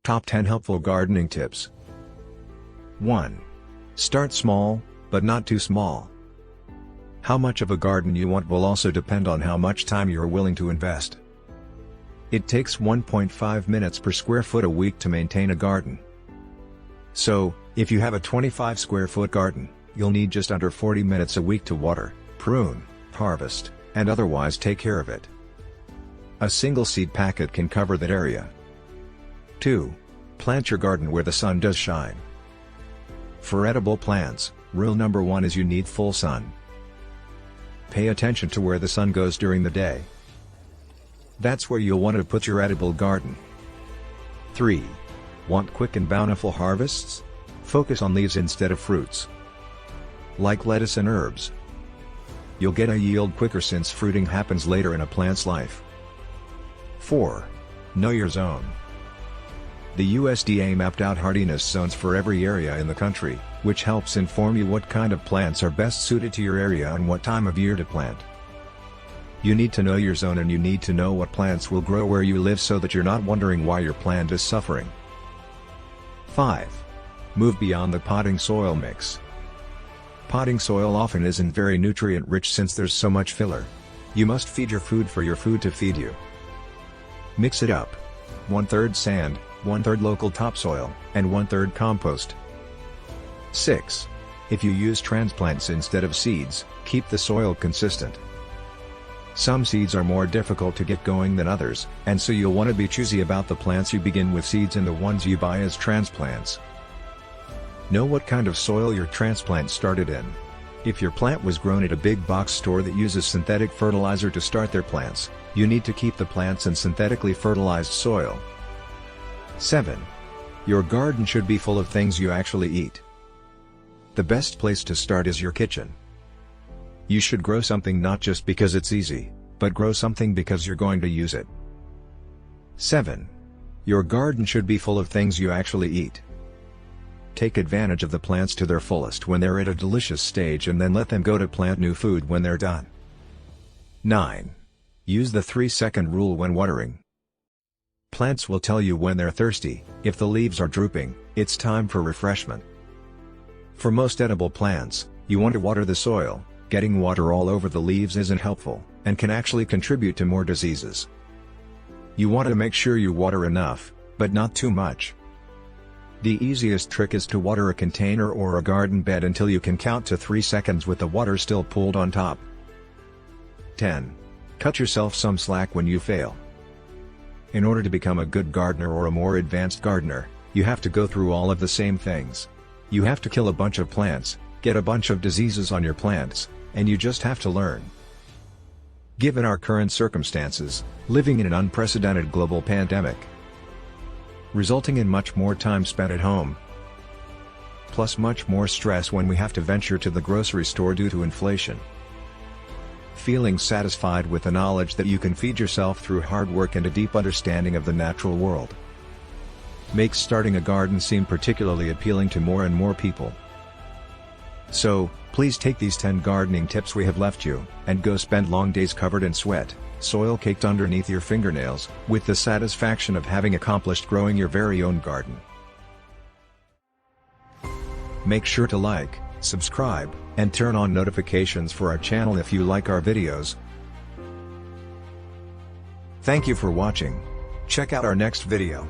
Top 10 Helpful Gardening Tips. 1. Start small, but not too small. How much of a garden you want will also depend on how much time you are willing to invest. It takes 1.5 minutes per square foot a week to maintain a garden. So, if you have a 25 square foot garden, you'll need just under 40 minutes a week to water, prune, harvest, and otherwise take care of it. A single seed packet can cover that area. 2. Plant your garden where the sun does shine. For edible plants, rule number 1 is you need full sun. Pay attention to where the sun goes during the day. That's where you'll want to put your edible garden. 3. Want quick and bountiful harvests? Focus on leaves instead of fruits. Like lettuce and herbs. You'll get a yield quicker since fruiting happens later in a plant's life. 4. Know your zone. The USDA mapped out hardiness zones for every area in the country, which helps inform you what kind of plants are best suited to your area and what time of year to plant. You need to know your zone and you need to know what plants will grow where you live so that you're not wondering why your plant is suffering. 5. Move beyond the potting soil mix. Potting soil often isn't very nutrient-rich since there's so much filler. You must feed your food for your food to feed you. Mix it up. 1/3 sand, 1/3 local topsoil, and 1/3 compost. 6. If you use transplants instead of seeds, keep the soil consistent. Some seeds are more difficult to get going than others, and so you'll want to be choosy about the plants you begin with seeds and the ones you buy as transplants. Know what kind of soil your transplant started in. If your plant was grown at a big box store that uses synthetic fertilizer to start their plants, you need to keep the plants in synthetically fertilized soil. 7. Your garden should be full of things you actually eat. The best place to start is your kitchen. You should grow something not just because it's easy, but grow something because you're going to use it. 7. Your garden should be full of things you actually eat. Take advantage of the plants to their fullest when they're at a delicious stage and then let them go to plant new food when they're done. 9. Use the 3-second rule when watering. Plants will tell you when they're thirsty. If the leaves are drooping, it's time for refreshment. For most edible plants, you want to water the soil. Getting water all over the leaves isn't helpful, and can actually contribute to more diseases. You want to make sure you water enough, but not too much. The easiest trick is to water a container or a garden bed until you can count to 3 seconds with the water still pooled on top. 10. Cut yourself some slack when you fail. In order to become a good gardener or a more advanced gardener, you have to go through all of the same things. You have to kill a bunch of plants, get a bunch of diseases on your plants, and you just have to learn. Given our current circumstances, living in an unprecedented global pandemic, resulting in much more time spent at home, plus much more stress when we have to venture to the grocery store due to inflation. Feeling satisfied with the knowledge that you can feed yourself through hard work and a deep understanding of the natural world makes starting a garden seem particularly appealing to more and more people. So, please take these 10 gardening tips we have left you, and go spend long days covered in sweat, soil caked underneath your fingernails, with the satisfaction of having accomplished growing your very own garden. Make sure to like, subscribe, and turn on notifications for our channel if you like our videos. Thank you for watching. Check out our next video.